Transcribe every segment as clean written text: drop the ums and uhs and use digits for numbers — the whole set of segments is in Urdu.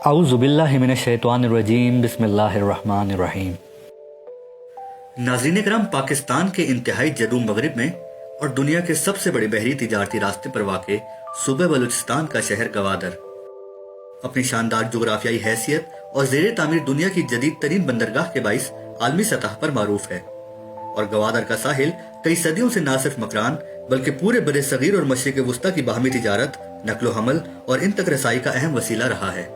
اعوذ باللہ من الشیطان الرجیم بسم اللہ الرحمن الرحیم۔ ناظرین کرام، پاکستان کے انتہائی جنوب مغرب میں اور دنیا کے سب سے بڑے بحری تجارتی راستے پر واقع صوبہ بلوچستان کا شہر گوادر اپنی شاندار جغرافیائی حیثیت اور زیر تعمیر دنیا کی جدید ترین بندرگاہ کے باعث عالمی سطح پر معروف ہے، اور گوادر کا ساحل کئی صدیوں سے نہ صرف مکران بلکہ پورے بر صغیر اور مشرق وسطی کی باہمی تجارت، نقل و حمل اور ان تک رسائی کا اہم وسیلہ رہا ہے۔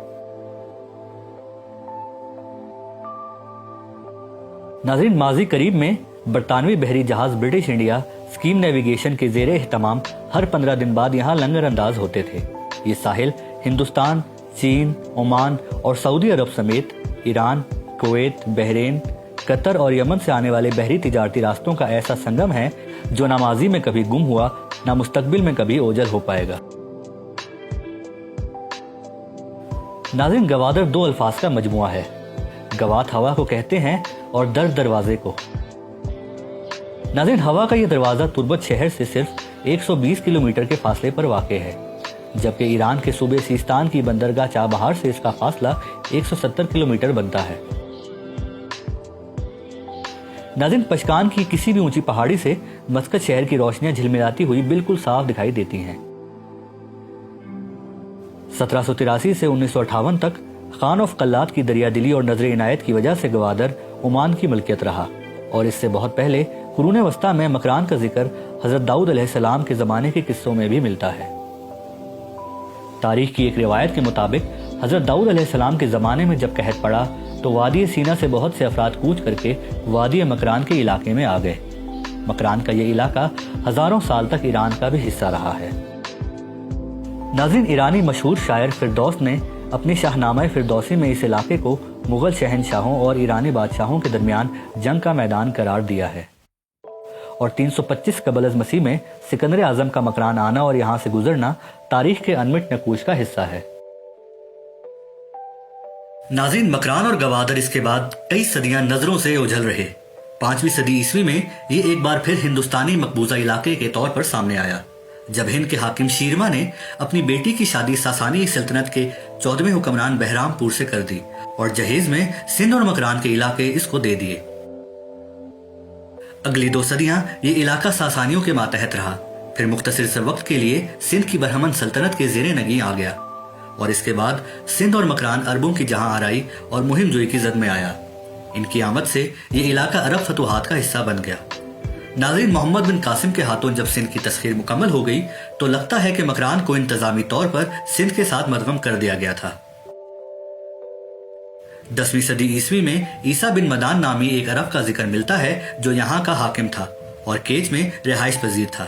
ناظرین، ماضی قریب میں برطانوی بحری جہاز برٹش انڈیا اسکیم نیویگیشن کے زیر اہتمام ہر 15 دن بعد یہاں لنگر انداز ہوتے تھے۔ یہ ساحل ہندوستان، چین، عمان اور سعودی عرب سمیت ایران، کویت، بحرین، قطر اور یمن سے آنے والے بحری تجارتی راستوں کا ایسا سنگم ہے جو نہ ماضی میں کبھی گم ہوا، نہ مستقبل میں کبھی اوجل ہو پائے گا۔ ناظرین، گوادر دو الفاظ کا مجموعہ ہے، گوات ہوا کو کہتے ہیں اور در دروازے کو۔ ناظرین، ہوا کا یہ دروازہ تربت شہر سے صرف 120 کلومیٹر کے فاصلے پر واقع ہے، جبکہ ایران کے صوبے سیستان کی بندرگاہ چابہار سے اس کا فاصلہ 170 کلومیٹر بنتا ہے۔ ناظرین، پشکان کی کسی بھی اونچی پہاڑی سے مسقط شہر کی روشنیاں جھلملاتی ہوئی بالکل صاف دکھائی دیتی ہیں۔ 1783 سے 1958 تک خان آف قلات کی دریا دلی اور نظر عنایت کی وجہ سے گوادر عمان کی ملکیت رہا، اور اس سے بہت پہلے قرون وسطیٰ میں مکران کا ذکر حضرت داؤد علیہ السلام کے زمانے کے قصوں میں بھی ملتا ہے۔ تاریخ کی ایک روایت کے مطابق حضرت داؤد علیہ السلام کے زمانے میں جب قحط پڑا تو وادی سینا سے بہت سے افراد کوچ کر کے وادی مکران کے علاقے میں آ گئے۔ مکران کا یہ علاقہ ہزاروں سال تک ایران کا بھی حصہ رہا ہے۔ ناظرین، ایرانی مشہور شاعر فردوس نے اپنے شاہنامہ فردوسی میں اس علاقے کو مغل شہنشاہوں اور ایرانی بادشاہوں کے درمیان جنگ کا میدان قرار دیا ہے، اور 325 قبل از مسیح میں سکندر اعظم کا مکران آنا اور یہاں سے گزرنا تاریخ کے انمٹ نقوش کا حصہ ہے۔ ناظرین، مکران اور گوادر اس کے بعد کئی صدیاں نظروں سے اوجھل رہے۔ 5ویں صدی عیسوی میں یہ ایک بار پھر ہندوستانی مقبوضہ علاقے کے طور پر سامنے آیا، جب ہند کے حاکم شیرماں نے اپنی بیٹی کی شادی ساسانی سلطنت کے 14ویں حکمران بہرام پور سے کر دی، اور جہیز میں سندھ اور مکران کے علاقے اس کو دے دیے۔ اگلی 2 صدیاں یہ علاقہ ساسانیوں کے ماتحت رہا، پھر مختصر سے وقت کے لیے سندھ کی برہمن سلطنت کے زیر نگیں آ گیا، اور اس کے بعد سندھ اور مکران عربوں کی جہاں آرائی اور مہم جوئی کی زد میں آیا۔ ان کی آمد سے یہ علاقہ عرب فتوحات کا حصہ بن گیا۔ ناظرین، محمد بن قاسم کے ہاتھوں جب سندھ کی تسخیر مکمل ہو گئی تو لگتا ہے کہ مکران کو انتظامی طور پر سندھ کے ساتھ مدغم کر دیا گیا تھا۔ 10ویں صدی عیسوی میں عیسیٰ بن مدان نامی ایک عرب کا ذکر ملتا ہے جو یہاں کا حاکم تھا اور کیچ میں رہائش پذیر تھا۔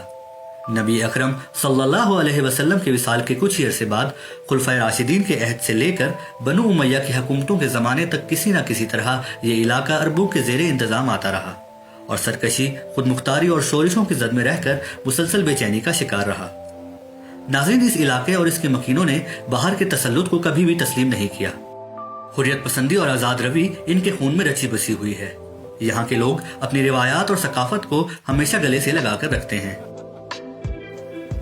نبی اکرم صلی اللہ علیہ وسلم کے وصال کے کچھ ہی عرصے بعد خلفائے راشدین کے عہد سے لے کر بنو امیہ کی حکومتوں کے زمانے تک کسی نہ کسی طرح یہ علاقہ عربوں کے زیر انتظام آتا رہا، اور سرکشی، خود مختاری اور شورشوں کی زد میں رہ کر مسلسل بے چینی کا شکار رہا۔ ناظرین، اس علاقے اور اس کے مکینوں نے باہر کے تسلط کو کبھی بھی تسلیم نہیں کیا۔ حریت پسندی اور آزاد روی ان کے خون میں رچی بسی ہوئی ہے۔ یہاں کے لوگ اپنی روایات اور ثقافت کو ہمیشہ گلے سے لگا کر رکھتے ہیں۔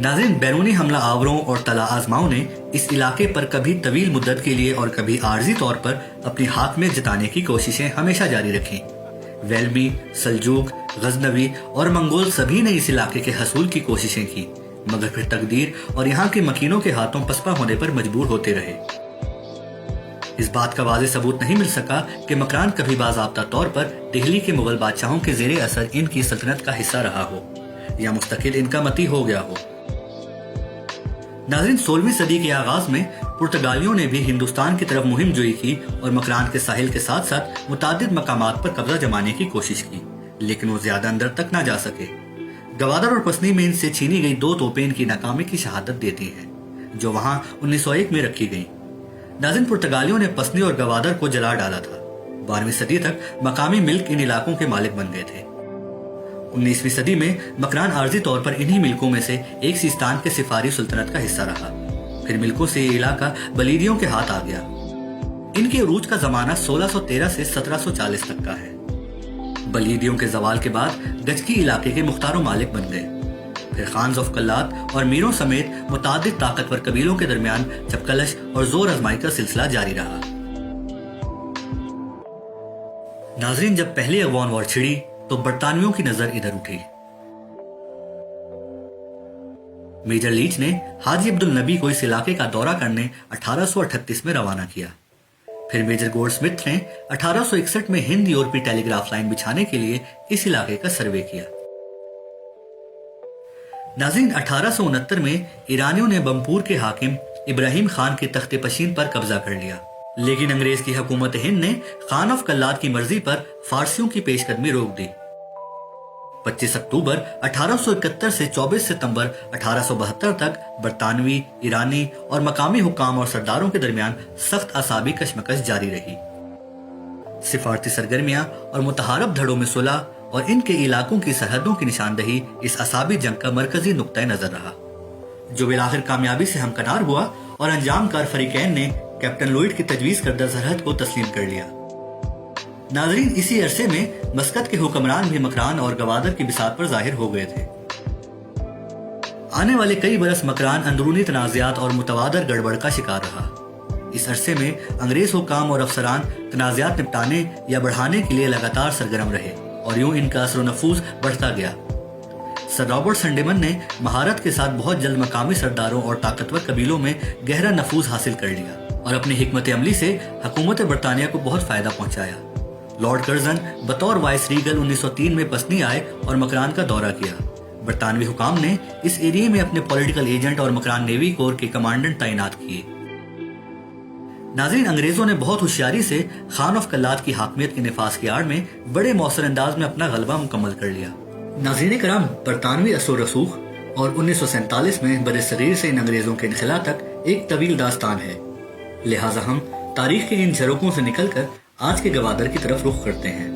ناظرین، بیرونی حملہ آوروں اور طلع آزماؤں نے اس علاقے پر کبھی طویل مدت کے لیے اور کبھی عارضی طور پر اپنی حاکمیت جتانے کی کوششیں ہمیشہ جاری رکھیں۔ ویلمی، سلجوق، غزنوی اور منگول سبھی نے اس علاقے کے حصول کی کوششیں کی، مگر پھر تقدیر اور یہاں کے مکینوں کے ہاتھوں پسپا ہونے پر مجبور ہوتے رہے۔ اس بات کا واضح ثبوت نہیں مل سکا کہ مکران کبھی باضابطہ طور پر دہلی کے مغل بادشاہوں کے زیر اثر ان کی سلطنت کا حصہ رہا ہو یا مستقل ان کا متی ہو گیا ہو۔ ناظرین، 16ویں صدی کے آغاز میں پرتگالیوں نے بھی ہندوستان کی طرف مہم جوئی کی اور مکران کے ساحل کے ساتھ ساتھ متعدد مقامات پر قبضہ جمانے کی کوشش کی، لیکن وہ زیادہ اندر تک نہ جا سکے۔ گوادر اور پسنی میں ان سے چھینی گئی 2 توپیں ان کی ناکامی کی شہادت دیتی ہیں، جو وہاں 1901 میں رکھی گئیں۔ ناظرین، پرتگالیوں نے پسنی اور گوادر کو جلا ڈالا تھا۔ 12ویں صدی تک مقامی ملک ان علاقوں کے مالک بن گئے تھے۔ 19ویں صدی میں مکران عارضی طور پر انہی ملکوں میں سے ایک سیستان کے سفاری سلطنت کا حصہ رہا، پھر ملکوں سے یہ علاقہ بلیدیوں کے ہاتھ آ گیا۔ ان کے عروج کا زمانہ 1613 سے 1740 تک کا ہے۔ بلیدیوں کے زوال کے بعد گجکی علاقے کے مختار و مالک بن گئے، پھر خانز آف کلات اور میروں سمیت متعدد طاقتور قبیلوں کے درمیان چپکلش اور زور آزمائی کا سلسلہ جاری رہا۔ ناظرین، جب پہلی افغان وار چھڑی تو برطانویوں کی نظر ادھر اٹھی۔ میجر لیچ نے حاجی عبد النبی کو اس علاقے کا دورہ کرنے 1838 میں روانہ کیا۔ پھر میجر گولڈ سمتھ نے 1861 میں ہند یورپی ٹیلی گراف لائن بچھانے کے لیے اس علاقے کا سروے کیا۔ ناظرین، 1869 میں ایرانیوں نے بمپور کے حاکم ابراہیم خان کے تخت پشین پر قبضہ کر لیا، لیکن انگریز کی حکومت ہند نے خان آف کلات کی مرضی پر فارسیوں کی پیش قدمی روک دی۔ 25 اکتوبر 1871 سے 24 ستمبر 1872 تک برطانوی، ایرانی اور مقامی حکام اور سرداروں کے درمیان سخت اعصابی کشمکش جاری رہی۔ سفارتی سرگرمیاں اور متحارب دھڑوں میں صلح اور ان کے علاقوں کی سرحدوں کی نشاندہی اس اعصابی جنگ کا مرکزی نقطہ نظر رہا، جو بالآخر کامیابی سے ہمکنار ہوا اور انجام کار فریقین نے کیپٹن لوئڈ کی تجویز کردہ سرحد کو تسلیم کر لیا۔ ناظرین، اسی عرصے میں مسقط کے حکمران بھی مکران اور گوادر کی بساط پر ظاہر ہو گئے تھے۔ آنے والے کئی برس مکران اندرونی تنازعات اور متبادر گڑبڑ کا شکار رہا۔ اس عرصے میں انگریز حکام اور افسران تنازعات نپٹانے یا بڑھانے کے لیے لگاتار سرگرم رہے اور یوں ان کا اثر و نفوذ بڑھتا گیا۔ سر رابرٹ سنڈیمن نے مہارت کے ساتھ بہت جلد مقامی سرداروں اور طاقتور قبیلوں میں گہرا نفوذ حاصل کر لیا اور اپنی حکمت عملی سے حکومت برطانیہ کو بہت فائدہ پہنچایا۔ لارڈ کرزن بطور وائس ریگل 1903 میں پسنی آئے اور مکران کا دورہ کیا۔ برطانوی حکام نے اس ایریے میں اپنے پولیٹیکل ایجنٹ اور مکران نیوی کور کے کمانڈنٹ تعینات کیے۔ ناظرین، انگریزوں نے بہت ہوشیاری سے خان آف کلات کی حاکمیت کے نفاذ کی آڑ میں بڑے مؤثر انداز میں اپنا غلبہ مکمل کر لیا۔ ناظرین کرام، برطانوی اثر و رسوخ اور 1947 میں برصغیر سے ان انگریزوں کے انخلا تک ایک طویل داستان ہے، لہٰذا ہم تاریخ کے ان جھروکوں سے نکل کر آج کے گوادر کی طرف رخ کرتے ہیں،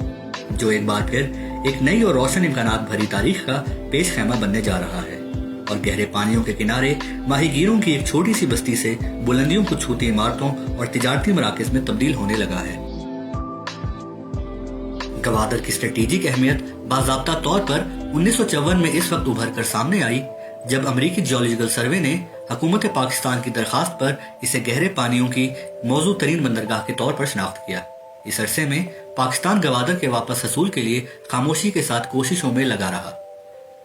جو ایک بار پھر ایک نئی اور روشن امکانات بھری تاریخ کا پیش خیمہ بننے جا رہا ہے اور گہرے پانیوں کے کنارے ماہی گیروں کی ایک چھوٹی سی بستی سے بلندیوں کو چھوتی عمارتوں اور تجارتی مراکز میں تبدیل ہونے لگا ہے۔ گوادر کی اسٹریٹجک اہمیت باضابطہ طور پر 1954 میں اس وقت ابھر کر سامنے آئی جب امریکی جیولوجیکل سروے نے حکومت پاکستان کی درخواست پر اسے گہرے پانیوں کی موزوں ترین بندرگاہ کے طور پر شناخت کیا۔ اس عرصے میں پاکستان گوادر کے واپس حصول کے لیے خاموشی کے ساتھ کوششوں میں لگا رہا۔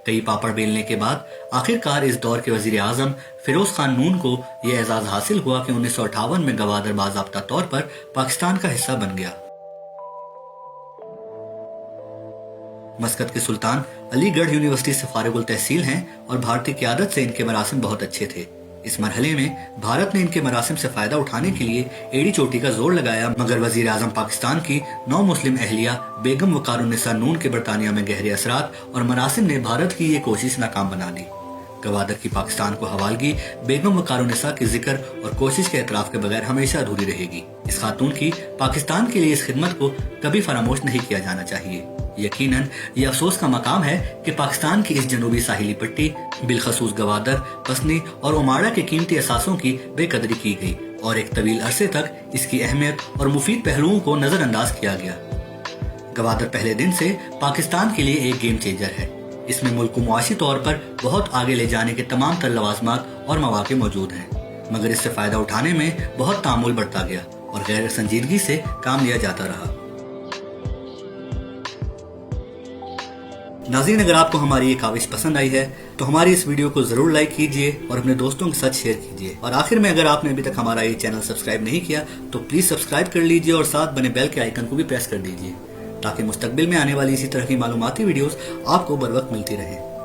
کئی پاپڑ بیلنے کے بعد آخر کار اس دور کے وزیر اعظم فیروز خان نون کو یہ اعزاز حاصل ہوا کہ 1958 میں گوادر باضابطہ طور پر پاکستان کا حصہ بن گیا۔ مسقط کے سلطان علی گڑھ یونیورسٹی سے فارغ التحصیل ہیں اور بھارتی قیادت سے ان کے مراسم بہت اچھے تھے۔ اس مرحلے میں بھارت نے ان کے مراسم سے فائدہ اٹھانے کے لیے ایڑی چوٹی کا زور لگایا، مگر وزیر اعظم پاکستان کی نو مسلم اہلیہ بیگم وقار النساء نون کے برطانیہ میں گہرے اثرات اور مراسم نے بھارت کی یہ کوشش ناکام بنا دی۔ گوادر کی پاکستان کو حوالگی بیگم وقار النساء کے ذکر اور کوشش کے اعتراف کے بغیر ہمیشہ ادھوری رہے گی۔ اس خاتون کی پاکستان کے لیے اس خدمت کو کبھی فراموش نہیں کیا جانا چاہیے۔ یقیناً یہ افسوس کا مقام ہے کہ پاکستان کی اس جنوبی ساحلی پٹی بالخصوص گوادر، پسنی اور اوماڑا کے قیمتی اثاثوں کی بے قدری کی گئی اور ایک طویل عرصے تک اس کی اہمیت اور مفید پہلوؤں کو نظر انداز کیا گیا۔ گوادر پہلے دن سے پاکستان کے لیے ایک گیم چینجر ہے۔ اس میں ملک کو معاشی طور پر بہت آگے لے جانے کے تمام تر لوازمات اور مواقع موجود ہیں، مگر اس سے فائدہ اٹھانے میں بہت تعامل بڑھتا گیا اور غیر سنجیدگی سے کام لیا جاتا رہا۔ ناظرین، اگر آپ کو ہماری یہ کاوش پسند آئی ہے تو ہماری اس ویڈیو کو ضرور لائک کیجئے اور اپنے دوستوں کے ساتھ شیئر کیجئے، اور آخر میں اگر آپ نے ابھی تک ہمارا یہ چینل سبسکرائب نہیں کیا تو پلیز سبسکرائب کر لیجئے اور ساتھ بنے بیل کے آئیکن کو بھی پریس کر دیجئے تاکہ مستقبل میں آنے والی اسی طرح کی معلوماتی ویڈیوز آپ کو بر وقت ملتی رہیں۔